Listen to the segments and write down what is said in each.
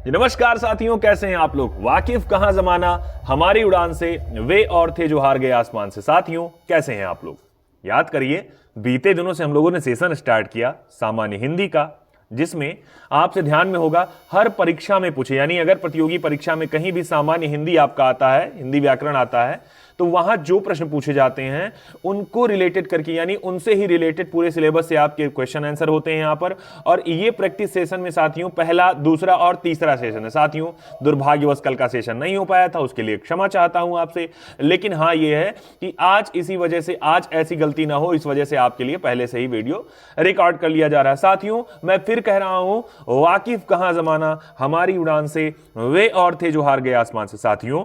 जी नमस्कार साथियों, कैसे हैं आप लोग। वाकिफ कहां जमाना हमारी उड़ान से, वे और थे जो हार गए आसमान से। साथियों कैसे हैं आप लोग। याद करिए, बीते दिनों से हम लोगों ने सेशन स्टार्ट किया सामान्य हिंदी का, जिसमें आपसे ध्यान में होगा हर परीक्षा में पूछे, यानी अगर प्रतियोगी परीक्षा में कहीं भी सामान्य हिंदी आपका आता है, हिंदी व्याकरण आता है, तो वहां जो प्रश्न पूछे जाते हैं उनको रिलेटेड करके, यानी उनसे ही रिलेटेड पूरे सिलेबस से आपके क्वेश्चन आंसर होते हैं यहां पर। और ये प्रैक्टिस सेशन में साथियों पहला, दूसरा और तीसरा सेशन है। साथियों दुर्भाग्यवश कल का सेशन नहीं हो पाया था, उसके लिए क्षमा चाहता हूं आपसे। लेकिन हाँ, ये है कि आज इसी वजह से, आज ऐसी गलती ना हो, इस वजह से आपके लिए पहले से ही वीडियो रिकॉर्ड कर लिया जा रहा है। साथियों मैं फिर कह रहा हूं, वाकिफ कहां जमाना हमारी उड़ान से, वे और थे जो हार गए आसमान से। साथियों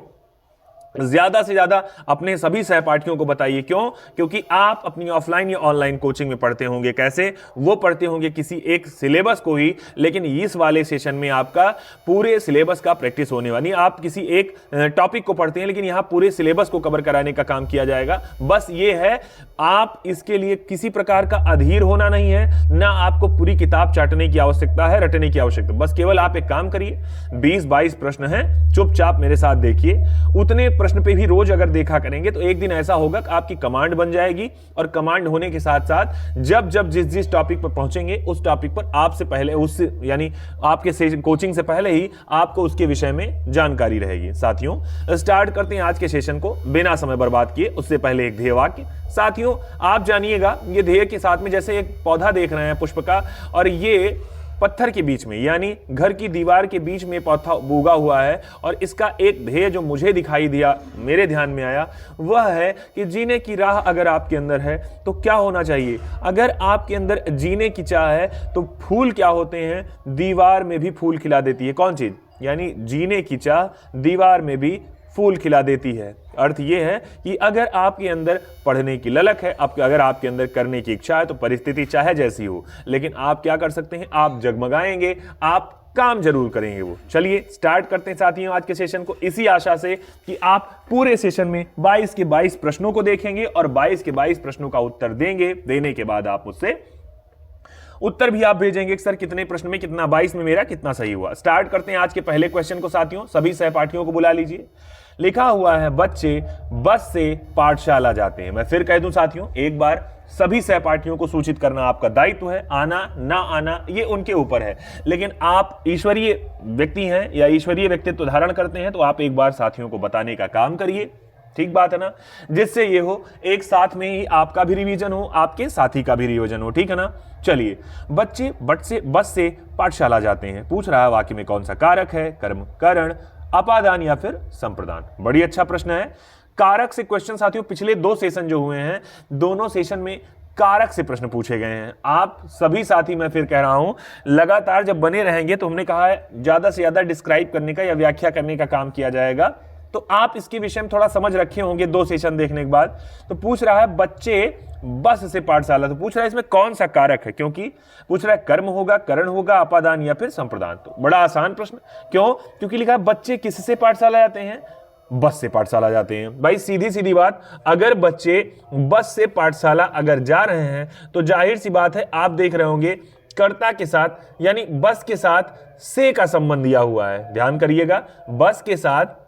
ज्यादा से ज्यादा अपने सभी सहपाठियों को बताइए। क्यों? क्योंकि आप अपनी ऑफलाइन या ऑनलाइन कोचिंग में पढ़ते होंगे। कैसे? वो पढ़ते होंगे किसी एक सिलेबस को ही, लेकिन इस वाले सेशन में आपका पूरे सिलेबस का प्रैक्टिस होने वाली। आप किसी एक टॉपिक को पढ़ते हैं, लेकिन यहां पूरे सिलेबस को कवर कराने का काम किया जाएगा। बस ये है, आप इसके लिए किसी प्रकार का अधीर होना नहीं है, ना आपको पूरी किताब चाटने की आवश्यकता है, रटने की आवश्यकता। बस केवल आप एक काम करिए, 20-22 प्रश्न हैं, चुपचाप मेरे साथ देखिए। उतने प्रश्न पे भी रोज अगर देखा करेंगे तो एक दिन ऐसा होगा कि आपकी कमांड बन जाएगी। और कमांड होने के साथ साथ जब जब जिस टॉपिक पर पहुंचेंगे, उस टॉपिक पर आपसे पहले, उस यानी आपके कोचिंग से पहले ही आपको उसके विषय में जानकारी रहेगी। साथियों स्टार्ट करते हैं आज के सेशन को बिना समय बर्बाद किए। उससे पहले एक ध्येय वाक्य। साथियों आप जानिएगा, ये ध्येय के साथ में जैसे एक पौधा देख रहे हैं पुष्प का, और ये पत्थर के बीच में, यानी घर की दीवार के बीच में पौधा उगा हुआ है। और इसका एक ध्येय जो मुझे दिखाई दिया, मेरे ध्यान में आया, वह है कि जीने की राह अगर आपके अंदर है तो क्या होना चाहिए। अगर आपके अंदर जीने की चाह है तो फूल क्या होते हैं, दीवार में भी फूल खिला देती है। कौन चीज? यानी जीने की चाह दीवार में भी फूल खिला देती है। अर्थ यह है कि अगर आपके अंदर पढ़ने की ललक है, अगर आपके अंदर करने की इच्छा है, तो परिस्थिति चाहे जैसी हो, लेकिन आप क्या कर सकते हैं, आप जगमगाएंगे, आप काम जरूर करेंगे वो। चलिए स्टार्ट करते हैं साथियों आज के सेशन को, इसी आशा से कि आप पूरे सेशन में 22 के 22 प्रश्नों को देखेंगे और 22 के 22 प्रश्नों का उत्तर देंगे। देने के बाद आप मुझसे उत्तर भी आप भेजेंगे कि सर कितने प्रश्न में कितना, 22 में मेरा कितना सही हुआ। स्टार्ट करते हैं आज के पहले क्वेश्चन को। साथियों सभी सहपाठियों को बुला लीजिए। लिखा हुआ है, बच्चे बस से पाठशाला जाते हैं। मैं फिर कह दूं साथियों, एक बार सभी सहपाठियों को सूचित करना आपका दायित्व है। आना ना आना ये उनके ऊपर है, लेकिन आप ईश्वरीय व्यक्ति हैं या ईश्वरीय व्यक्तित्व धारण करते हैं, तो आप एक बार साथियों को बताने का काम करिए। ठीक बात है ना, जिससे ये हो एक साथ में ही आपका भी रिवीजन हो, आपके साथी का भी रिवीजन हो। ठीक है ना। चलिए, बच्चे बस से पाठशाला जाते हैं। पूछ रहा है वाक्य में कौन सा कारक है, कर्म, करण, अपादान या फिर संप्रदान। बड़ी अच्छा प्रश्न है। कारक से क्वेश्चन साथियों पिछले 2 सेशन जो हुए हैं, दोनों सेशन में कारक से प्रश्न पूछे गए हैं। आप सभी साथी, मैं फिर कह रहा हूं, लगातार जब बने रहेंगे तो हमने कहा है ज्यादा से ज्यादा डिस्क्राइब करने का या व्याख्या करने का काम किया जाएगा। तो आप इसके विषय में थोड़ा समझ रखे होंगे 2 सेशन देखने के बाद। तो पूछ रहा है बच्चे बस से पाठशाला, तो पूछ रहा है इसमें कौन सा कारक है, क्योंकि पूछ रहा है कर्म होगा, करण होगा, अपादान या फिर संप्रदान। तो बड़ा आसान प्रश्न। क्यों? क्योंकि लिखा है बच्चे किससे पाठशाला जाते हैं, बस से पाठशाला जाते हैं। भाई सीधी सीधी बात, अगर बच्चे बस से पाठशाला अगर जा रहे हैं तो जाहिर सी बात है आप देख रहे होंगे कर्ता के साथ, यानी बस के साथ से का संबंध दिया हुआ है। ध्यान करिएगा, बस के साथ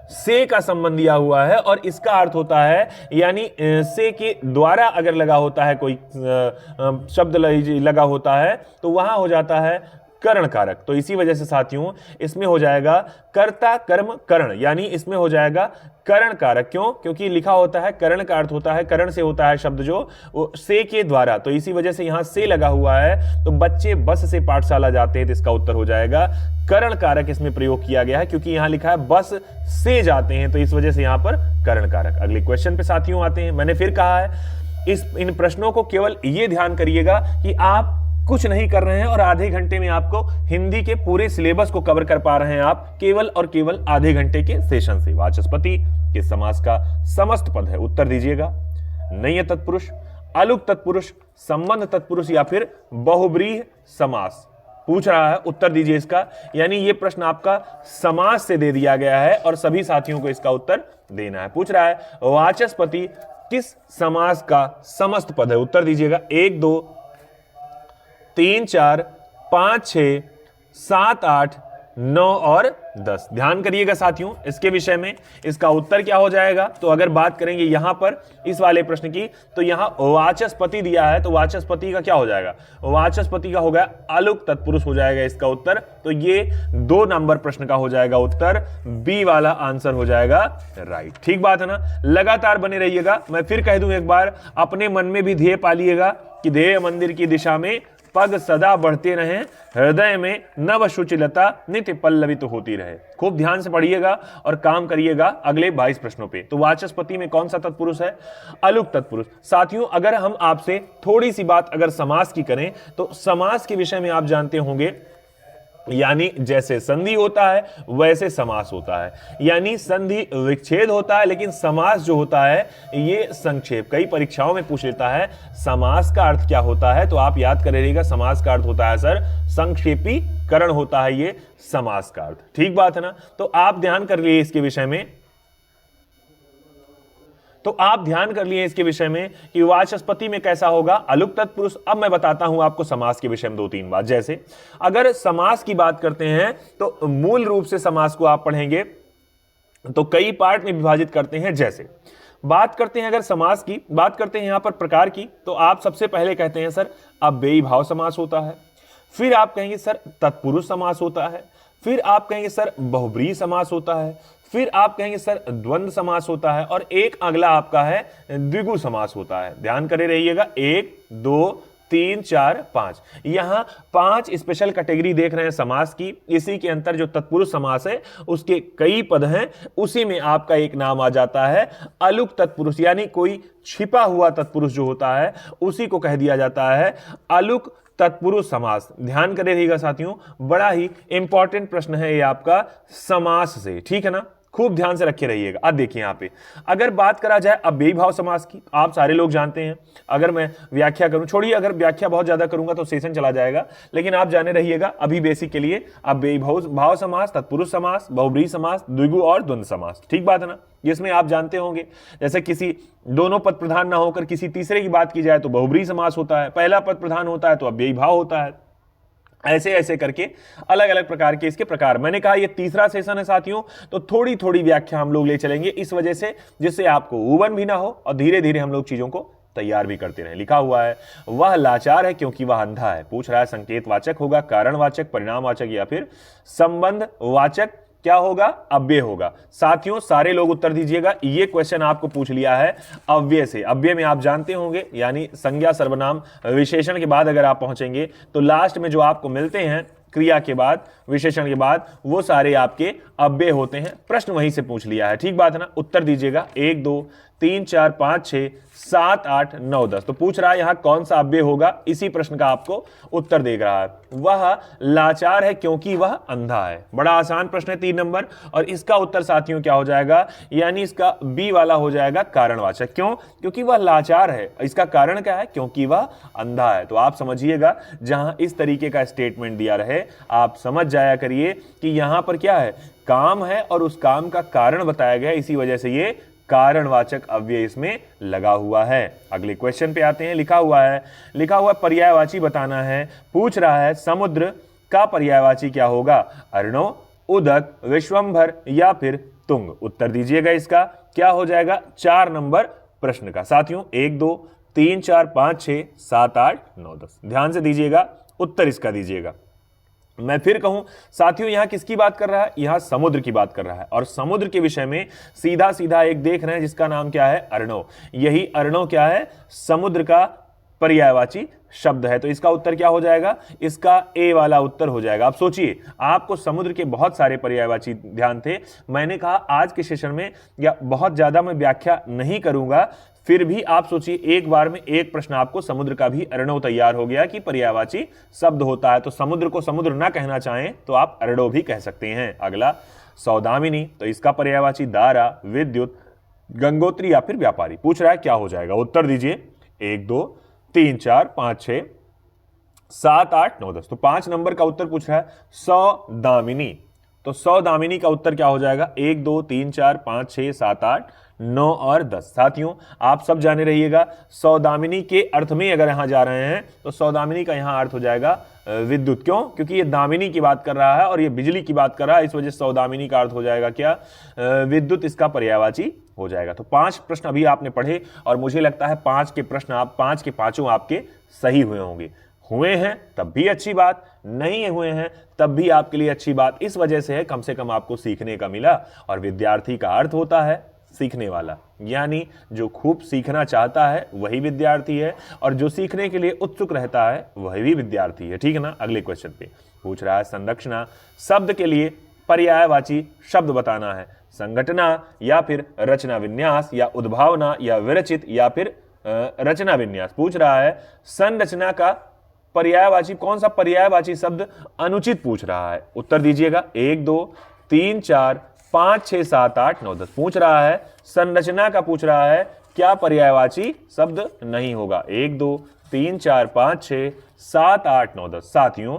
से का संबंध दिया हुआ है, और इसका अर्थ होता है, यानी से के द्वारा अगर लगा होता है, कोई शब्द लगा होता है, तो वहां हो जाता है करण कारक। तो इसी वजह से साथियों इसमें हो जाएगा कर्ता कर्म करण, यानी इसमें हो जाएगा करण कारक। क्यों? क्योंकि लिखा होता है, करण का अर्थ होता है, करण से होता है शब्द जो वो से के द्वारा, तो इसी वजह से यहां से लगा हुआ है। तो बच्चे बस से पाठशाला जाते हैं, तो इसका उत्तर हो जाएगा करण कारक। इसमें प्रयोग किया गया है क्योंकि यहां लिखा है बस से जाते हैं, तो इस वजह से यहां पर करण कारक। अगले क्वेश्चन पे साथियों आते हैं। मैंने फिर कहा है, इन प्रश्नों को केवल ये ध्यान करिएगा कि आप कुछ नहीं कर रहे हैं और आधे घंटे में आपको हिंदी के पूरे सिलेबस को कवर कर पा रहे हैं, आप केवल और केवल आधे घंटे के सेशन से। वाचस्पति किस समास का समस्त पद है, उत्तर दीजिएगा। नय्य तत्पुरुष, अलुक तत्पुरुष, संबंध तत्पुरुष या फिर बहुब्रीहि समास। पूछ रहा है, उत्तर दीजिए इसका। यानी ये प्रश्न आपका समास से दे दिया गया है और सभी साथियों को इसका उत्तर देना है। पूछ रहा है वाचस्पति किस समास का समस्त पद है, उत्तर दीजिएगा। 1 2 3 4 5 6 7 8 9 और 10। ध्यान करिएगा साथियों इसके विषय में, इसका उत्तर क्या हो जाएगा। तो अगर बात करेंगे यहां पर इस वाले प्रश्न की, तो यहां वाचस्पति दिया है, तो वाचस्पति का क्या हो जाएगा, वाचस्पति का होगा अलुक तत्पुरुष हो जाएगा इसका उत्तर। तो ये 2 नंबर प्रश्न का हो जाएगा उत्तर, बी वाला आंसर हो जाएगा राइट। ठीक बात है ना, लगातार बने रहिएगा। मैं फिर कह दूं एक बार, अपने मन में भी ध्येय पालिएगा कि ध्येय मंदिर की दिशा में पग सदा बढ़ते रहें, हृदय में नव शुचिलता नित्य पल्लवित तो होती रहे। खूब ध्यान से पढ़िएगा और काम करिएगा अगले 22 प्रश्नों पे। तो वाचस्पति में कौन सा तत्पुरुष है, अलुक तत्पुरुष। साथियों अगर हम आपसे थोड़ी सी बात अगर समास की करें, तो समास के विषय में आप जानते होंगे, यानी जैसे संधि होता है वैसे समास होता है, यानी संधि विच्छेद होता है, लेकिन समास जो होता है ये संक्षेप। कई परीक्षाओं में पूछ लेता है समास का अर्थ क्या होता है, तो आप याद करिएगा समास का अर्थ होता है सर संक्षेपीकरण होता है ये समास का अर्थ। ठीक बात है ना, तो आप ध्यान कर लिए इसके विषय में, तो आप ध्यान कर लिए इसके विषय में कि वाचस्पति में कैसा होगा, अलुक तत्पुरुष। अब मैं बताता हूं आपको समास के विषय में 2-3 बात। जैसे अगर समास की बात करते हैं तो मूल रूप से समास को आप पढ़ेंगे तो कई पार्ट में विभाजित करते हैं। जैसे बात करते हैं, अगर समास की बात करते हैं यहां पर प्रकार की, तो आप सबसे पहले कहते हैं सर अव्ययी भाव समास होता है, फिर आप कहेंगे सर तत्पुरुष समास होता है, फिर आप कहेंगे सर बहुब्रीहि समास होता है, फिर आप कहेंगे सर द्वंद्व समास होता है, और एक अगला आपका है द्विगु समास होता है। ध्यान करे रहिएगा, 1 2 3 4 5, यहां 5 स्पेशल कैटेगरी देख रहे हैं समास की। इसी के अंतर जो तत्पुरुष समास है उसके कई पद हैं, उसी में आपका एक नाम आ जाता है अलुक तत्पुरुष, यानी कोई छिपा हुआ तत्पुरुष जो होता है उसी को कह दिया जाता है अलुक तत्पुरुष समास। ध्यान करे रहिएगा साथियों, बड़ा ही इंपॉर्टेंट प्रश्न है ये आपका समास से। ठीक है ना, खूब ध्यान से रखे रहिएगा। अब देखिए यहाँ पे अगर बात करा जाए अव्ययी भाव समास की, आप सारे लोग जानते हैं। अगर मैं व्याख्या करूं, छोड़िए अगर व्याख्या बहुत ज्यादा करूंगा तो सेशन चला जाएगा, लेकिन आप जाने रहिएगा अभी बेसिक के लिए अव्ययी भाव समास, तत्पुरुष समास, बहुब्रीहि समास, द्विगु और द्वंद्व समास। ठीक बात है ना, जिसमें आप जानते होंगे जैसे किसी दोनों पद प्रधान ना होकर किसी तीसरे की बात की जाए तो बहुब्रीहि समास होता है, पहला पद प्रधान होता है तो अव्ययी भाव होता है। ऐसे ऐसे करके अलग अलग प्रकार के इसके प्रकार। मैंने कहा ये तीसरा सेशन है साथियों, तो थोड़ी थोड़ी व्याख्या हम लोग ले चलेंगे इस वजह से, जिससे आपको उबन भी ना हो और धीरे धीरे हम लोग चीजों को तैयार भी करते रहे। लिखा हुआ है वह लाचार है क्योंकि वह अंधा है। पूछ रहा है संकेतवाचक होगा, कारणवाचक, परिणामवाचक या फिर संबंध वाचक, क्या होगा, अव्यय होगा। साथियों सारे लोग उत्तर दीजिएगा, ये क्वेश्चन आपको पूछ लिया है अव्यय से। अव्यय में आप जानते होंगे यानी संज्ञा सर्वनाम विशेषण के बाद अगर आप पहुंचेंगे तो लास्ट में जो आपको मिलते हैं क्रिया के बाद विशेषण के बाद वो सारे आपके अव्यय होते हैं। प्रश्न वहीं से पूछ लिया है। ठीक बात है ना, उत्तर दीजिएगा 1 2 3 4 5 6 7 8 9 10। तो पूछ रहा है यहां कौन सा अव्यय होगा, इसी प्रश्न का आपको उत्तर दे रहा है। वह लाचार है क्योंकि वह अंधा है। बड़ा आसान प्रश्न है 3 नंबर, और इसका उत्तर साथियों क्या हो जाएगा, यानी इसका बी वाला हो जाएगा कारणवाचक। क्यों, क्योंकि वह लाचार है। इसका कारण क्या है, क्योंकि वह अंधा है। तो आप समझिएगा जहां इस तरीके का स्टेटमेंट दिया रहे आप समझ जाया करिए कि यहां पर क्या है, काम है और उस काम का कारण बताया गया, इसी वजह से ये कारणवाचक अव्यय इसमें लगा हुआ है। अगले क्वेश्चन पे आते हैं। लिखा हुआ है पर्यायवाची बताना है। पूछ रहा है समुद्र का पर्यायवाची क्या होगा, अर्णव, उदक, विश्वंभर या फिर तुंग। उत्तर दीजिएगा इसका क्या हो जाएगा 4 नंबर प्रश्न का। साथियों 1 2 3 4 5 6 7 8 9 10, ध्यान से दीजिएगा, उत्तर इसका दीजिएगा। मैं फिर कहूं साथियों यहां किसकी बात कर रहा है, यहां समुद्र की बात कर रहा है, और समुद्र के विषय में सीधा सीधा एक देख रहे हैं जिसका नाम क्या है, अर्णव। यही अर्णव क्या है, समुद्र का पर्यायवाची शब्द है। तो इसका उत्तर क्या हो जाएगा, इसका ए वाला उत्तर हो जाएगा। आप सोचिए, आपको समुद्र के बहुत सारे पर्यायवाची ध्यान थे। मैंने कहा आज के सेशन में या बहुत ज्यादा मैं व्याख्या नहीं करूंगा, फिर भी आप सोचिए एक बार में एक प्रश्न आपको समुद्र का भी अर्णव तैयार हो गया कि पर्यायवाची शब्द होता है। तो समुद्र को समुद्र ना कहना चाहें तो आप अर्णव भी कह सकते हैं। अगला सौदामिनी, तो इसका पर्यायवाची दारा, विद्युत, गंगोत्री या फिर व्यापारी। पूछ रहा है क्या हो जाएगा, उत्तर दीजिए 1 2 3 4 5 6 7 8 9 10। तो 5 नंबर का उत्तर पूछ रहा है सौदामिनी। तो सौदामिनी का उत्तर क्या हो जाएगा? 1 2 3 4 5 6 7 8 9 और 10। साथियों आप सब जाने रहिएगा, सौदामिनी के अर्थ में अगर यहां जा रहे हैं तो सौदामिनी का यहां अर्थ हो जाएगा विद्युत। क्यों? क्योंकि ये दामिनी की बात कर रहा है और ये बिजली की बात कर रहा है, इस वजह से सौदामिनी का अर्थ हो जाएगा क्या? विद्युत इसका पर्यायवाची हो जाएगा। तो 5 प्रश्न अभी आपने पढ़े और मुझे लगता है 5 के प्रश्न आप 5 के 5 आपके सही हुए होंगे। हुए हैं तब भी अच्छी बात, नहीं हुए हैं तब भी आपके लिए अच्छी बात। इस वजह से है कम से कम आपको सीखने का मिला। और विद्यार्थी का अर्थ होता है सीखने वाला, यानी जो खूब सीखना चाहता है वही विद्यार्थी है और जो सीखने के लिए उत्सुक रहता है वही भी विद्यार्थी है। ठीक है ना? अगले क्वेश्चन पे पूछ रहा है संरचना शब्द के लिए पर्यायवाची शब्द बताना है। संगठना या फिर रचना विन्यास या उद्भावना या विरचित या फिर रचना विन्यास। पूछ रहा है संरचना का पर्यायवाची, कौन सा पर्यायवाची शब्द अनुचित पूछ रहा है। उत्तर दीजिएगा 1 2 3 4 5 6 7 8 9 10। पूछ रहा है संरचना का, पूछ रहा है क्या पर्यायवाची शब्द नहीं होगा। 1 2 3 4 5 6 7 8 9 10। साथियों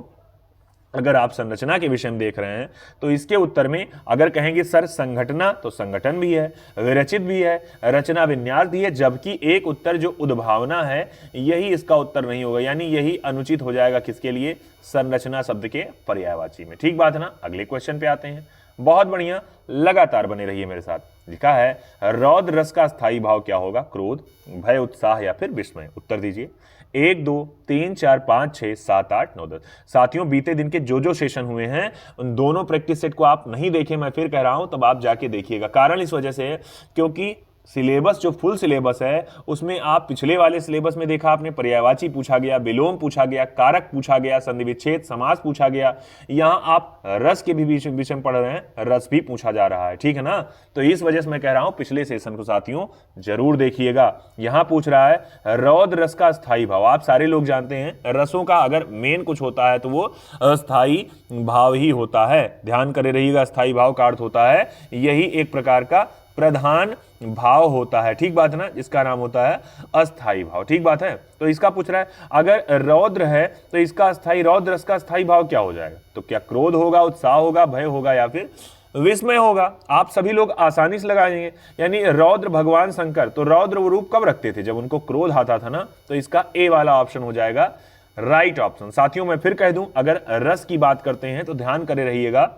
अगर आप संरचना के विषय में देख रहे हैं तो इसके उत्तर में अगर कहेंगे सर संगठना, तो संगठन भी है, विरचित भी है, रचना विन्यास भी है, जबकि एक उत्तर जो उद्भावना है यही इसका उत्तर नहीं होगा, यानी यही अनुचित हो जाएगा किसके लिए? संरचना शब्द के पर्यायवाची में। ठीक बात है ना? अगले क्वेश्चन पे आते हैं। बहुत बढ़िया, लगातार बने रहिए मेरे साथ। लिखा है रौद्र रस का स्थायी भाव क्या होगा? क्रोध, भय, उत्साह या फिर विस्मय। उत्तर दीजिए 1 2 3 4 5 6 7 8 9 10। साथियों बीते दिन के जो सेशन हुए हैं उन दोनों प्रैक्टिस सेट को आप नहीं देखे, मैं फिर कह रहा हूं, तब आप जाके देखिएगा। कारण इस वजह से है क्योंकि सिलेबस जो फुल सिलेबस है उसमें आप पिछले वाले सिलेबस में देखा आपने पर्यायवाची पूछा गया, विलोम पूछा गया, कारक पूछा गया, संधि विच्छेद, समास पूछा गया। यहां आप रस के भी विषय में पढ़ रहे हैं, रस भी पूछा जा रहा है। ठीक है ना? तो इस वजह से मैं कह रहा हूं पिछले सेशन को साथियों जरूर देखिएगा। यहां पूछ रहा है रौद्र रस का स्थायी भाव। आप सारे लोग जानते हैं रसों का अगर मेन कुछ होता है तो वो अस्थायी भाव ही होता है। ध्यान करे रहिएगा, अस्थायी भाव का अर्थ होता है यही एक प्रकार का प्रधान भाव होता है। ठीक बात है ना? इसका नाम होता है अस्थाई भाव। ठीक बात है? तो इसका पूछ रहा है अगर रौद्र है तो इसका अस्थाई, रौद्र रस का अस्थाई भाव क्या हो जाएगा? तो क्या क्रोध होगा, उत्साह होगा, भय होगा या फिर विस्मय होगा? आप सभी लोग आसानी से लगाएंगे। यानी रौद्र भगवान शंकर, तो रौद्र वो रूप कब रखते थे? जब उनको क्रोध आता था ना। तो इसका ए वाला ऑप्शन हो जाएगा राइट ऑप्शन। साथियों मैं फिर कह दूं, अगर रस की बात करते हैं तो ध्यान करे रहिएगा,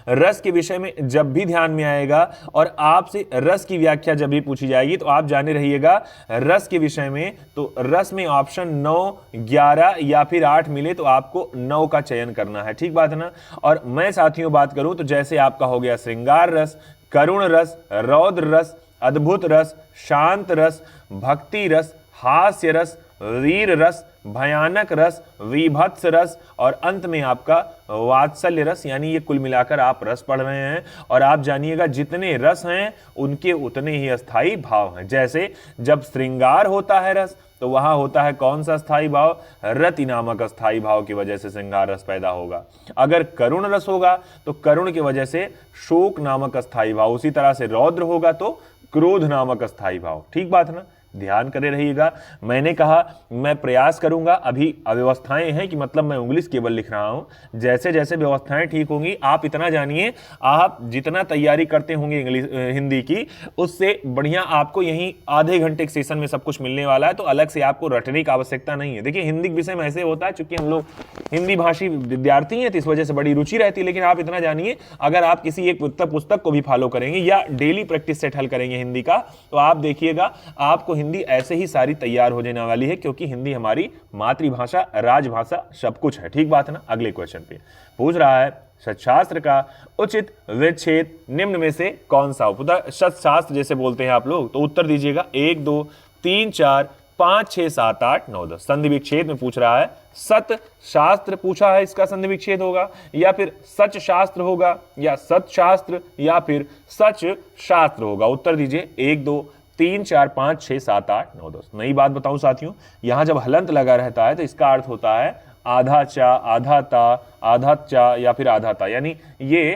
रस के विषय में जब भी ध्यान में आएगा और आपसे रस की व्याख्या जब भी पूछी जाएगी तो आप जाने रहिएगा रस के विषय में, तो रस में ऑप्शन 9 11 या फिर 8 मिले तो आपको 9 का चयन करना है। ठीक बात है ना? और मैं साथियों बात करूं तो जैसे आपका हो गया श्रृंगार रस, करुण रस, रौद्र रस, अद्भुत रस, शांत रस, भक्ति रस, हास्य रस, वीर रस, भयानक रस, विभत्स रस और अंत में आपका वात्सल्य रस। यानी ये कुल मिलाकर आप रस पढ़ रहे हैं और आप जानिएगा जितने रस हैं उनके उतने ही अस्थाई भाव हैं। जैसे जब श्रृंगार होता है रस तो वहां होता है कौन सा स्थायी भाव? रति नामक अस्थाई भाव की वजह से श्रृंगार रस पैदा होगा। अगर करुण रस होगा तो करुण की वजह से शोक नामक अस्थाई भाव। उसी तरह से रौद्र होगा तो क्रोध नामक अस्थाई भाव। ठीक बात है ना? ध्यान करे रहिएगा। मैंने कहा मैं प्रयास करूंगा, अभी अव्यवस्थाएं हैं कि मतलब मैं इंग्लिश केवल लिख रहा हूं। जैसे जैसे व्यवस्थाएं ठीक होंगी आप इतना जानिए, आप जितना तैयारी करते होंगे इंग्लिश हिंदी की उससे बढ़िया आपको यहीं आधे घंटे के सेशन में सब कुछ मिलने वाला है। तो अलग से आपको रटने की आवश्यकता नहीं है। देखिए हिंदी के विषय में ऐसे होता है, चूंकि हम लोग हिंदी भाषी विद्यार्थी हैं तो इस वजह से बड़ी रुचि रहती है। लेकिन आप इतना जानिए, अगर आप किसी एक पुस्तक को भी फॉलो करेंगे या डेली प्रैक्टिस सेट हल करेंगे हिंदी का, तो आप देखिएगा आपको हिंदी ऐसे ही सारी तैयार हो जाने वाली है, क्योंकि हिंदी हमारी मातृभाषा, राजभाषा सब कुछ है। ठीक बात है ना? अगले क्वेश्चन पे पूछ रहा है सत्शास्त्र का उचित विच्छेद निम्न में से कौन सा? सत्शास्त्र जैसे बोलते हैं आप लोग, तो उत्तर दीजिएगा 1 2 3 4 5 6 7 8 9 10। संधि विच्छेद में पूछ रहा है सत शास्त्र पूछा है, इसका संधि विच्छेद होगा या फिर सच शास्त्र होगा या सत शास्त्र या फिर सच शास्त्र होगा। उत्तर दीजिए 1 2 3 4 5 6 7 8 9 10। नई बात बताऊं साथियों, यहां जब हलंत लगा रहता है तो इसका अर्थ होता है आधा चा, आधा ता, आधा चा या फिर आधा ता। यानी ये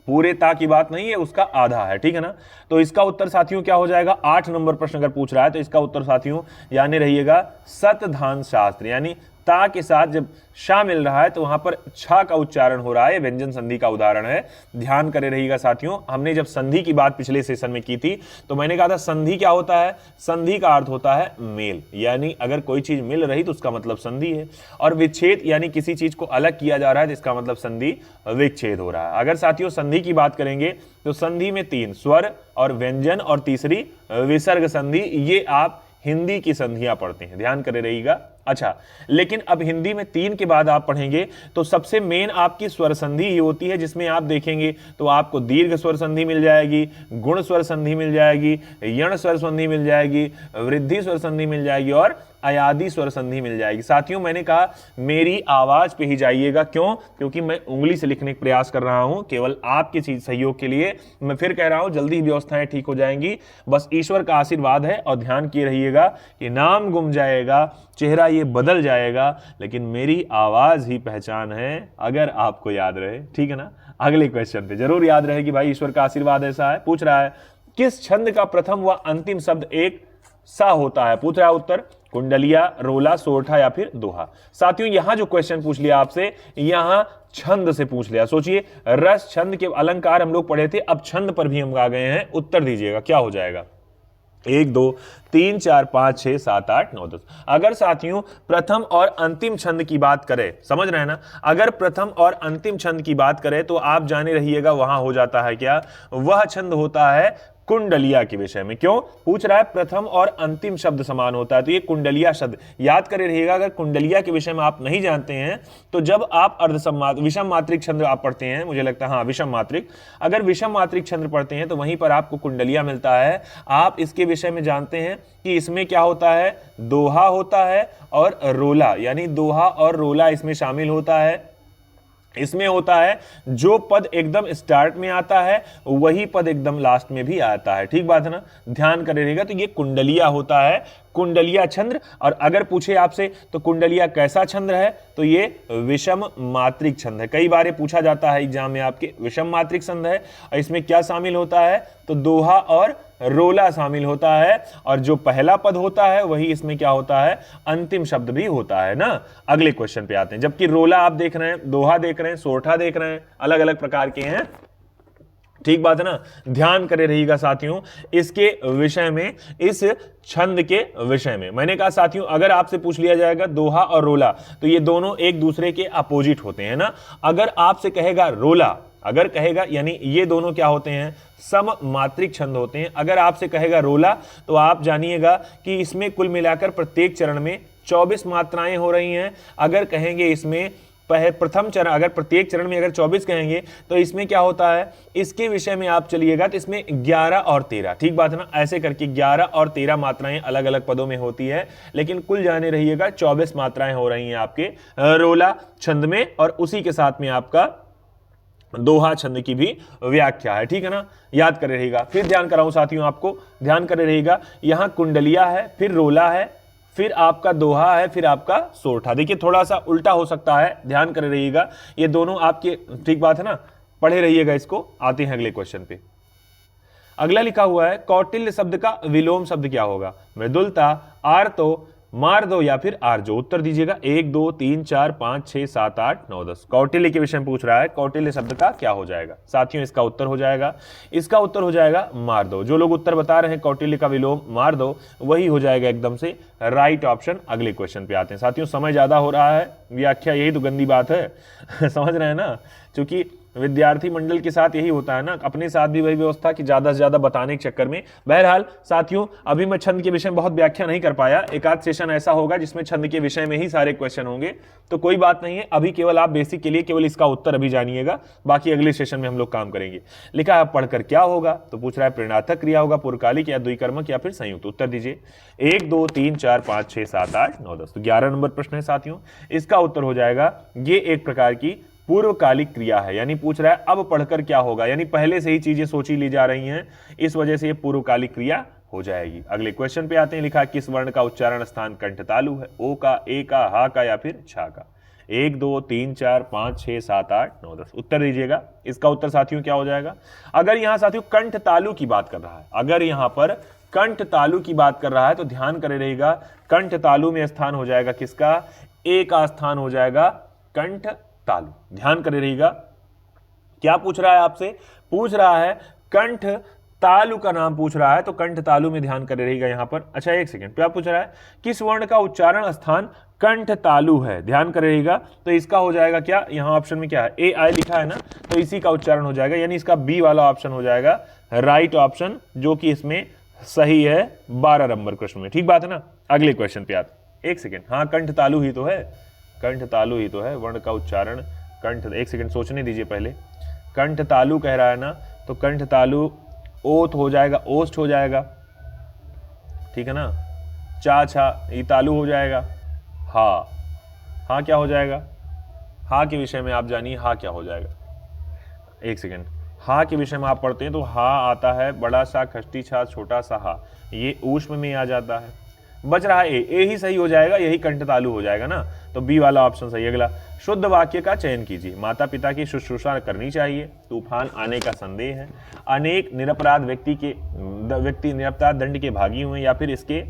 पूरे ता की बात नहीं है, उसका आधा है। ठीक है ना? तो इसका उत्तर साथियों क्या हो जाएगा? 8 नंबर प्रश्न अगर पूछ रहा है तो इसका उत्तर साथियों यानी रहिएगा सतधान शास्त्र, यानी ता के साथ जब शा मिल रहा है तो वहां पर छा का उच्चारण हो रहा है, व्यंजन संधि का उदाहरण है। ध्यान करे रहिएगा साथियों, हमने जब संधि की बात पिछले सेशन में की थी तो मैंने कहा था संधि क्या होता है, संधि का अर्थ होता है मेल, यानी अगर कोई चीज मिल रही तो उसका मतलब संधि है, और विच्छेद यानी किसी चीज को अलग किया जा रहा है तो इसका मतलब संधि विच्छेद हो रहा है। अगर साथियों संधि की बात करेंगे तो संधि में 3 स्वर और व्यंजन और तीसरी विसर्ग संधि, ये आप हिंदी की संधियां पढ़ते हैं, ध्यान करे रहिएगा। अच्छा, लेकिन अब हिंदी में 3 के बाद आप पढ़ेंगे तो सबसे मेन आपकी स्वर संधि ही होती है, जिसमें आप देखेंगे तो आपको दीर्घ स्वर संधि मिल जाएगी, गुण स्वर संधि मिल जाएगी, यण स्वर संधि मिल जाएगी, वृद्धि स्वर संधि मिल जाएगी और अयादी स्वर संधि मिल जाएगी। साथियों मैंने कहा मेरी आवाज पे ही जाइएगा, क्यों? क्योंकि मैं उंगली से लिखने का प्रयास कर रहा हूं, केवल आपके चीज सहयोग के लिए। मैं फिर कह रहा हूं जल्दी ही व्यवस्थाएं ठीक हो जाएंगी, बस ईश्वर का आशीर्वाद है। और ध्यान किए रहिएगा कि नाम गुम जाएगा, चेहरा ये बदल जाएगा, लेकिन मेरी आवाज ही पहचान है, अगर आपको याद रहे, ठीक है ना। अगले क्वेश्चन पे जरूर याद रहे कि भाई ईश्वर का आशीर्वाद ऐसा है। पूछ रहा है किस छंद का प्रथम व अंतिम शब्द एक सा होता है? पूछ रहा है उत्तर कुंडलिया, रोला, सोरठा या फिर दोहा। साथियों यहां जो क्वेश्चन पूछ लिया आपसे, यहां छंद से पूछ लिया। सोचिए रस छंद के अलंकार हम लोग पढ़े थे, अब छंद पर भी हम आ गए हैं। उत्तर दीजिएगा क्या हो जाएगा? 1 2 3 4 5 6 7 8 9 10। अगर साथियों प्रथम और अंतिम छंद की बात करें, समझ रहे हैं ना, अगर प्रथम और अंतिम छंद की बात करें तो आप जाने रहिएगा वहां हो जाता है क्या, वह छंद होता है कुंडलिया के विषय में। क्यों? पूछ रहा है प्रथम और अंतिम शब्द समान होता है, तो ये कुंडलिया शब्द याद करे रहिएगा। अगर कुंडलिया के विषय में आप नहीं जानते हैं तो जब आप विषम मात्रिक छंद आप पढ़ते हैं, मुझे लगता है हाँ विषम मात्रिक, अगर विषम मात्रिक छंद पढ़ते हैं तो वहीं पर आपको कुंडलिया मिलता है। आप इसके विषय में जानते हैं कि इसमें क्या होता है, दोहा होता है और रोला, यानी दोहा और रोला इसमें शामिल होता है। इसमें होता है जो पद एकदम स्टार्ट में आता है वही पद एकदम लास्ट में भी आता है, ठीक बात है ना। ध्यान कर रहिएगा, तो ये कुंडलिया होता है, कुंडलिया छंद। और अगर पूछे आपसे तो कुंडलिया कैसा छंद है, तो ये विषम मात्रिक छंद है। कई बार पूछा जाता है एग्जाम में आपके, विषम मात्रिक छंद है और इसमें क्या शामिल होता है, तो दोहा और रोला शामिल होता है, और जो पहला पद होता है वही इसमें क्या होता है, अंतिम शब्द भी होता है ना। अगले क्वेश्चन पे आते हैं। जबकि रोला आप देख रहे हैं, दोहा देख रहे हैं, सोरठा देख रहे हैं, अलग अलग प्रकार के हैं, ठीक बात है ना। ध्यान करे रहिएगा साथियों इसके विषय में, इस छंद के विषय में। मैंने कहा साथियों अगर आपसे पूछ लिया जाएगा दोहा और रोला तो ये दोनों एक दूसरे के अपोजिट होते हैं ना। अगर आपसे कहेगा रोला, अगर कहेगा यानी ये दोनों क्या होते हैं, सम मात्रिक छंद होते हैं। अगर आपसे कहेगा रोला तो आप जानिएगा कि इसमें कुल मिलाकर प्रत्येक चरण में 24 मात्राएं हो रही हैं। अगर कहेंगे इसमें प्रथम चरण, अगर प्रत्येक चरण में अगर 24 कहेंगे तो इसमें क्या होता है, इसके विषय में आप चलिएगा तो इसमें 11 और 13, ठीक बात है ना। ऐसे करके 11 और 13 मात्राएं अलग अलग पदों में होती है, लेकिन कुल जाने रहिएगा 24 मात्राएं हो रही हैं आपके रोला छंद में, और उसी के साथ में आपका दोहा छंद की भी व्याख्या है, ठीक है ना। याद करे रहिएगा। फिर ध्यान कराऊं साथियों आपको, ध्यान करे रहिएगा, यहां कुंडलिया है, फिर रोला है, फिर आपका दोहा है, फिर आपका सोरठा। देखिए थोड़ा सा उल्टा हो सकता है, ध्यान करे रहिएगा, ये दोनों आपके, ठीक बात है ना, पढ़े रहिएगा इसको। आते हैं अगले क्वेश्चन पे। अगला लिखा हुआ है कौटिल्य शब्द का विलोम शब्द क्या होगा? मृदुलता, आर्तो, मार दो या फिर आर्जो। उत्तर दीजिएगा 1 2 3 4 5 6 7 8 9 10। कौटिल्य के विषय में पूछ रहा है, कौटिल्य शब्द का क्या हो जाएगा? साथियों इसका उत्तर हो जाएगा, इसका उत्तर हो जाएगा मार दो। जो लोग उत्तर बता रहे हैं कौटिल्य का विलोम मार दो, वही हो जाएगा एकदम से राइट ऑप्शन। अगले क्वेश्चन पे आते हैं साथियों, समय ज्यादा हो रहा है, व्याख्या यही तो गंदी बात है समझ रहे हैं ना, क्योंकि विद्यार्थी मंडल के साथ यही होता है ना, अपने साथ भी वही व्यवस्था कि ज्यादा से ज्यादा बताने के चक्कर में। बहरहाल साथियों अभी मैं छंद के विषय में बहुत व्याख्या नहीं कर पाया, एक आध सेशन ऐसा होगा जिसमें छंद के विषय में ही सारे क्वेश्चन होंगे, तो कोई बात नहीं है। अभी केवल आप बेसिक के लिए केवल इसका उत्तर अभी जानिएगा, बाकी अगले सेशन में हम लोग काम करेंगे। लिखा है पढ़कर क्या होगा, तो पूछ रहा है प्रेरणार्थक क्रिया होगा, पूर्वकालिक या द्विकर्मक या फिर संयुक्त। उत्तर दीजिए 1 2 3 4 5 6 7 8 9 10। तो 11 नंबर प्रश्न है साथियों, इसका उत्तर हो जाएगा ये एक प्रकार की पूर्वकालिक क्रिया है, यानी पूछ रहा है अब पढ़कर क्या होगा, यानी पहले से ही चीजें सोची ली जा रही हैं, इस वजह से ये पूर्वकालिक क्रिया हो जाएगी। अगले क्वेश्चन पे आते हैं। लिखा किस वर्ण का उच्चारण स्थान कंठ तालु है? ओ का, ए का, हा का या फिर छा का? 1 2 3 4 5 6 7 8 9 10। उत्तर दीजिएगा, इसका उत्तर साथियों क्या हो जाएगा? अगर यहां साथियों कंठ तालु की बात कर रहा है, अगर यहां पर कंठ तालु की बात कर रहा है तो ध्यान करे रहेगा, कंठ तालु में स्थान हो जाएगा किसका? ए का स्थान हो जाएगा कंठ तालु। ध्यान करे रहिएगा, क्या पूछ रहा है आपसे, पूछ रहा है कंठ तालु का नाम पूछ रहा है, तो कंठ तालु में ध्यान करे रहिएगा यहां पर। अच्छा एक सेकंड, क्या पूछ रहा है, किस वर्ण का उच्चारण स्थान कंठ तालु है, ध्यान करे रहिएगा। तो इसका हो जाएगा क्या, यहां ऑप्शन में क्या है, ए आई लिखा है ना, तो इसी का उच्चारण हो जाएगा, यानी इसका बी वाला ऑप्शन हो जाएगा राइट ऑप्शन, जो कि इसमें सही है 12 नंबर क्वेश्चन में। ठीक बात है ना। अगले क्वेश्चन पे आते, एक सेकेंड, हाँ कंठ तालु ही तो है, कंठ तालु ही तो है, वर्ण का उच्चारण कंठ, एक सेकेंड सोचने दीजिए पहले, कंठ तालु कह रहा है ना, तो कंठ तालु ओथ हो जाएगा, ओस्ट हो जाएगा, ठीक है ना, चा छा ये तालु हो जाएगा, हा, हा क्या हो जाएगा, हा के विषय में आप जानिए, हा क्या हो जाएगा, एक सेकेंड, हा के विषय में आप पढ़ते हैं तो हा आता है बड़ा सा खष्टी छा छोटा सा हा, ये ऊष्म में आ जाता है, बच रहा है ए ही सही हो जाएगा, यही कंठ तालु हो जाएगा ना, तो बी वाला ऑप्शन सही। अगला, शुद्ध वाक्य का चयन कीजिए, माता पिता की शुश्रूषा करनी चाहिए, तूफान आने का संदेह है, अनेक निरपराध व्यक्ति निरपराध दंड के भागी हुए, या फिर इसके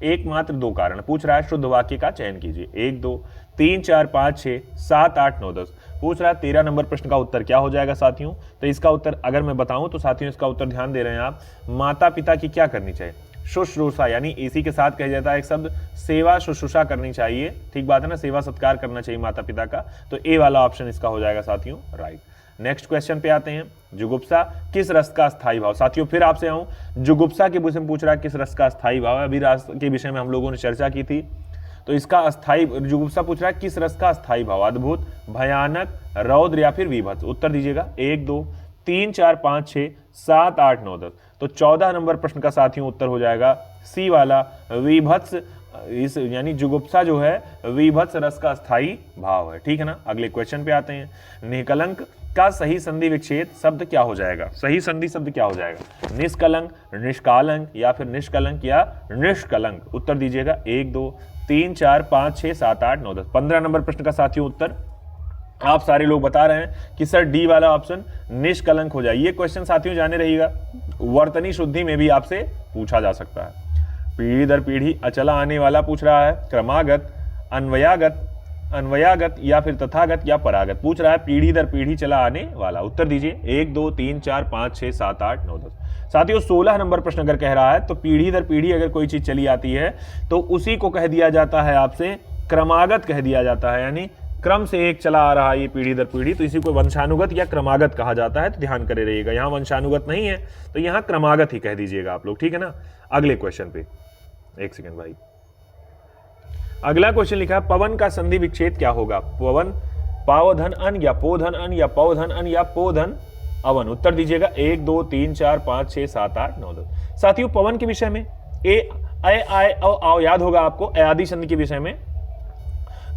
एकमात्र 2 कारण। पूछ रहा है शुद्ध वाक्य का चयन कीजिए, 1 2 3 4 5 6 7 8 9 10। पूछ रहा है 13 नंबर प्रश्न का उत्तर क्या हो जाएगा साथियों, तो इसका उत्तर अगर मैं बताऊं तो साथियों इसका उत्तर ध्यान दे रहे हैं आप, माता पिता की क्या करनी चाहिए, शुश्रूषा, यानी इसी के साथ कह जाता है एक शब्द सेवा, शुश्रूषा करनी चाहिए, ठीक बात है ना, सेवा सत्कार करना चाहिए माता पिता का, तो ए वाला ऑप्शन इसका हो जाएगा साथियों राइट। नेक्स्ट क्वेश्चन पे आते हैं, जुगुप्सा किस रस का स्थायी भाव। साथियों फिर आपसे आऊं, जुगुप्सा के विषय में पूछ रहा है किस रस का स्थायी भाव है, अभी रस के विषय में हम लोगों ने चर्चा की थी, तो इसका अस्थाई, जुगुप्सा पूछ रहा है किस रस का अस्थाई भाव, अद्भुत, भयानक, रौद्र या फिर विभत्स। उत्तर दीजिएगा 1 2 3 4 5 6 7 8 9 10। तो 14 नंबर प्रश्न का साथियों उत्तर हो जाएगा सी वाला विभत्स, इस यानी जुगुप्सा जो है विभत्स रस का स्थायी भाव है, ठीक है ना। अगले क्वेश्चन पे आते हैं, निष्कलंक का सही संधि विच्छेद शब्द क्या हो जाएगा, सही संधि शब्द क्या हो जाएगा, निष्कलंक, निष्कालंक या फिर निष्कलंक या निष्कलंक। उत्तर दीजिएगा 1 2 3 4 5 6 7 8 9 10। 15 नंबर प्रश्न का साथियों उत्तर आप सारे लोग बता रहे हैं कि सर डी वाला ऑप्शन निष्कलंक हो जाए। ये क्वेश्चन साथियों जाने रहिएगा, वर्तनी शुद्धि में भी आपसे पूछा जा सकता है। पीढ़ी दर पीढ़ी अचला आने वाला पूछ रहा है, क्रमागत, अन्वयागत या फिर तथागत या परागत। पूछ रहा है पीढ़ी दर पीढ़ी चला आने वाला। उत्तर दीजिए 1 2 3 4 5 6 7 8 9 10। साथियों 16 नंबर प्रश्न अगर कह रहा है तो पीढ़ी दर पीढ़ी अगर कोई चीज चली आती है तो उसी को कह दिया जाता है आपसे क्रमागत कह दिया जाता है, यानी क्रम से एक चला आ रहा है ये पीढ़ी दर पीढ़ी, तो इसी को वंशानुगत या क्रमागत कहा जाता है। तो ध्यान करे रहिएगा, यहाँ वंशानुगत नहीं है तो यहाँ क्रमागत ही कह दीजिएगा आप लोग, ठीक है ना। अगले क्वेश्चन पे एक सेकंड भाई, अगला क्वेश्चन लिखा है पवन का संधि विच्छेद क्या होगा, पवन पावधन अन या पोधन अन या पौधन अन या पोधन अवन। उत्तर दीजिएगा 1 2 3 4 5 6 7 8 9 10। साथियों पवन के विषय में ए आय आओ याद होगा आपको, अयादि संधि के विषय में,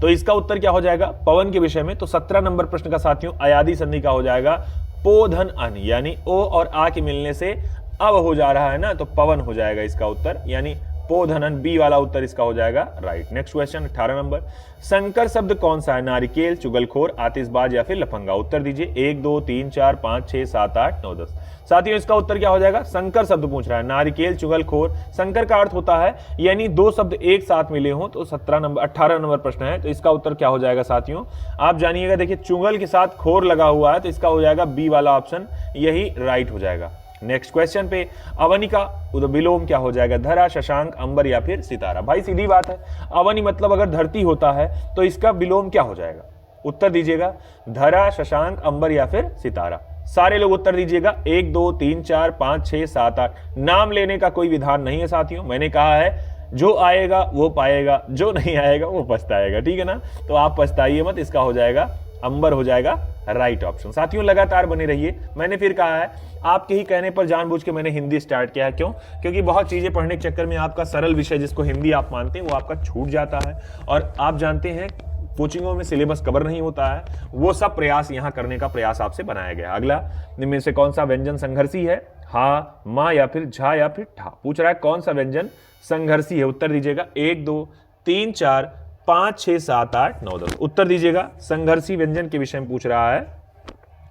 तो इसका उत्तर क्या हो जाएगा पवन के विषय में। तो 17 नंबर प्रश्न का साथियों अयादि संधि का हो जाएगा पोधन अन, यानी ओ और आ के मिलने से अब हो जा रहा है ना, तो पवन हो जाएगा इसका उत्तर, यानी पोधनन, बी वाला उत्तर इसका हो जाएगा राइट। नेक्स्ट क्वेश्चन 18 नंबर, संकर शब्द कौन सा है, नारिकेल, चुगलखोर, आतिशबाज या फिर लफंगा। उत्तर दीजिए 1 2 3 4 5 6 7 8 9 10। साथियों इसका उत्तर क्या हो जाएगा, संकर शब्द पूछ रहा है, नारिकेल, चुगलखोर। संकर का अर्थ होता है यानी 2 शब्द एक साथ मिले हों, तो 18 नंबर प्रश्न है, तो इसका उत्तर क्या हो जाएगा साथियों आप जानिएगा। देखिए चुगल के साथ खोर लगा हुआ है, तो इसका हो जाएगा बी वाला ऑप्शन, यही राइट हो जाएगा। नेक्स्ट क्वेश्चन पे अवनी का विलोम क्या हो जाएगा, धरा, शशांक, अंबर या फिर सितारा। भाई सीधी बात है, अवनी मतलब अगर धरती होता है तो इसका विलोम क्या हो जाएगा। उत्तर दीजिएगा धरा, शशांक, अंबर या फिर सितारा। सारे लोग उत्तर दीजिएगा 1 2 3 4 5 6 7 8। नाम लेने का कोई विधान नहीं है साथियों, मैंने कहा है जो आएगा वो पाएगा, जो नहीं आएगा वो पछताएगा, ठीक है ना। तो आप पछताइए मत, इसका हो जाएगा अंबर हो जाएगा राइट ऑप्शन। साथियों लगातार बने रहिए, मैंने फिर कहा है आपके ही कहने पर जानबूझ के मैंने हिंदी स्टार्ट किया है, क्यों, क्योंकि बहुत चीजें पढ़ने के चक्कर में आपका सरल विषय जिसको हिंदी आप मानते हैं वो आपका छूट जाता है, और आप जानते हैं कोचिंगों में सिलेबस कवर नहीं होता है, वो सब प्रयास यहाँ करने का प्रयास आपसे बनाया गया। अगला, इनमें से कौन सा व्यंजन संघर्षी है, हा, माँ या फिर झा या फिर ठा। पूछ रहा है कौन सा व्यंजन संघर्षी है। उत्तर दीजिएगा 1 2 3 4 5 6 7 8 9 10। उत्तर दीजिएगा संघर्षी व्यंजन के विषय में पूछ रहा है,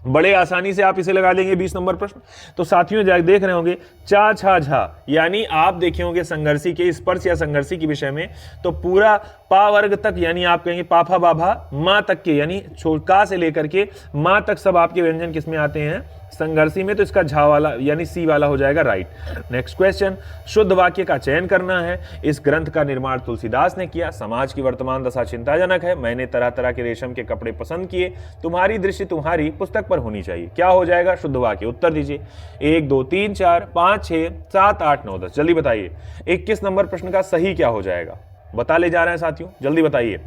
बड़े आसानी से आप इसे लगा देंगे 20 नंबर प्रश्न। तो साथियों देख रहे होंगे चा छा झा, यानी आप देखे होंगे संघर्षी के स्पर्श या संघर्षी के विषय में, तो पूरा पा वर्ग तक यानी आप कहेंगे पाफा बाभा मां तक के, यानी का से लेकर के मां तक सब आपके व्यंजन किसमें आते हैं, संघर्षी में। तो इसका झा वाला यानी सी वाला हो जाएगा राइट। नेक्स्ट क्वेश्चन, शुद्ध वाक्य का चयन करना है। इस ग्रंथ का निर्माण तुलसीदास ने किया। समाज की वर्तमान दशा चिंताजनक है। मैंने तरह तरह के रेशम के कपड़े पसंद किए। तुम्हारी दृष्टि तुम्हारी पुस्तक पर होनी चाहिए। क्या हो जाएगा शुद्ध वाक्य, उत्तर दीजिए। 1 2 3 4 5 6 7 8 9 10, जल्दी बताइए 21 नंबर प्रश्न का सही क्या हो जाएगा, बता ले जा रहे हैं साथियों, जल्दी बताइए।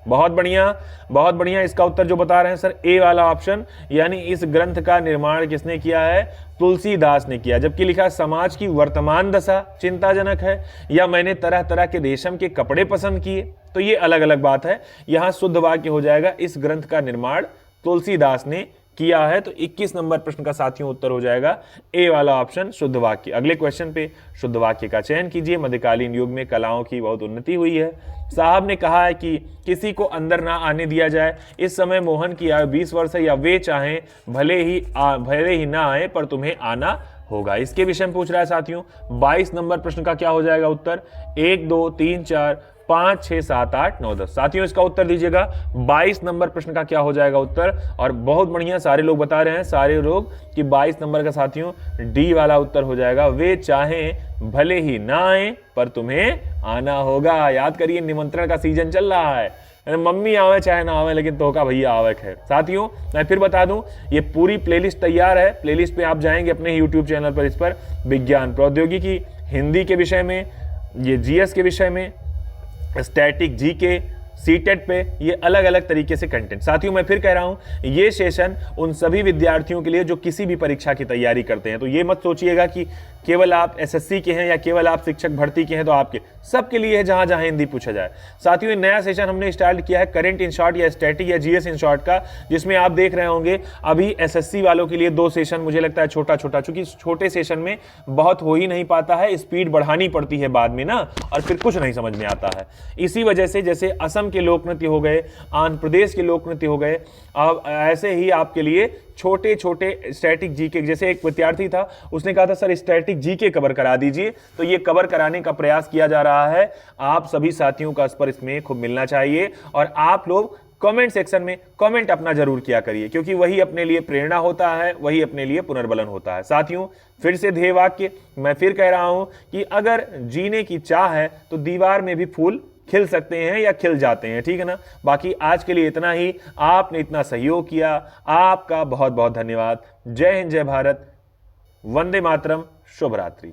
बहुत बढ़िया, बहुत बढ़िया। इसका उत्तर जो बता रहे हैं सर ए वाला ऑप्शन, यानी इस ग्रंथ का निर्माण किसने किया है, तुलसीदास ने किया। जबकि लिखा समाज की वर्तमान दशा चिंताजनक है, या मैंने तरह तरह के रेशम के कपड़े पसंद किए, तो ये अलग अलग बात है। यहां शुद्ध वाक्य हो जाएगा इस ग्रंथ का निर्माण तुलसीदास ने किया है। तो 21 नंबर प्रश्न का साथियों उत्तर हो जाएगा ए वाला ऑप्शन शुद्ध वाक्य। अगले क्वेश्चन पे शुद्ध वाक्य का चयन कीजिए। मध्यकालीन युग में कलाओं की बहुत उन्नति हुई है। साहब ने कहा है कि किसी को अंदर ना आने दिया जाए। इस समय मोहन की आयु 20 वर्ष है, या वे चाहें भले ही ना आए पर तुम्हें आना होगा। इसके विषय में पूछ रहा है साथियों। 22 नंबर प्रश्न का क्या हो जाएगा उत्तर, 1 2 3 4 5 6 7 8 9 10। साथियों इसका उत्तर दीजिएगा। 22 नंबर प्रश्न का क्या हो जाएगा उत्तर, और बहुत बढ़िया सारे लोग बता रहे हैं, सारे लोग कि 22 नंबर का साथियों डी वाला उत्तर हो जाएगा। वे चाहें भले ही ना आए पर तुम्हें आना होगा। याद करिए निमंत्रण का सीजन चल रहा है, मम्मी आवे चाहे ना आवे लेकिन तो का भैया आवे। खैर साथियों मैं फिर बता दूं, ये पूरी प्लेलिस्ट तैयार है। प्लेलिस्ट पे आप जाएंगे अपने YouTube चैनल पर, इस पर विज्ञान प्रौद्योगिकी, हिंदी के विषय में, ये GS के विषय में, स्टैटिक जीके, सीटेट पे, ये अलग अलग तरीके से कंटेंट। साथियों मैं फिर कह रहा हूं, ये सेशन उन सभी विद्यार्थियों के लिए जो किसी भी परीक्षा की तैयारी करते हैं। तो ये मत सोचिएगा कि केवल आप SSC के हैं या केवल आप शिक्षक भर्ती के हैं, तो आपके सबके लिए है जहां जहां हिंदी पूछा जाए। साथियों ये नया सेशन हमने स्टार्ट किया है करंट इन शॉर्ट या स्टैटिक या GS इन शॉर्ट का, जिसमें आप देख रहे होंगे अभी SSC वालों के लिए 2 सेशन मुझे लगता है छोटा छोटा, चूंकि छोटे सेशन में बहुत हो ही नहीं पाता है, स्पीड बढ़ानी पड़ती है बाद में ना, और फिर कुछ नहीं समझ में आता है। इसी वजह से जैसे असम के लोक नृत्य हो गए, आंध्र प्रदेश के लोक नृत्य हो गए, अब ऐसे ही आपके लिए छोटे छोटे स्टैटिक जीके, जैसे एक विद्यार्थी था उसने कहा था सर स्टैटिक जीके कवर करा दीजिए, तो ये कवर कराने का प्रयास किया जा रहा है। आप सभी साथियों का इस पर इसमें खूब मिलना चाहिए, और आप लोग कमेंट सेक्शन में कमेंट अपना जरूर किया करिए, क्योंकि वही अपने लिए प्रेरणा होता है, वही अपने लिए पुनर्बलन होता है। साथियों फिर से ध्येय वाक्य मैं फिर कह रहा हूं कि अगर जीने की चाह है तो दीवार में भी फूल खिल सकते हैं या खिल जाते हैं, ठीक है ना। बाकी आज के लिए इतना ही। आपने इतना सहयोग किया, आपका बहुत बहुत धन्यवाद। जय हिंद, जय भारत, वंदे मातरम, शुभ रात्रि।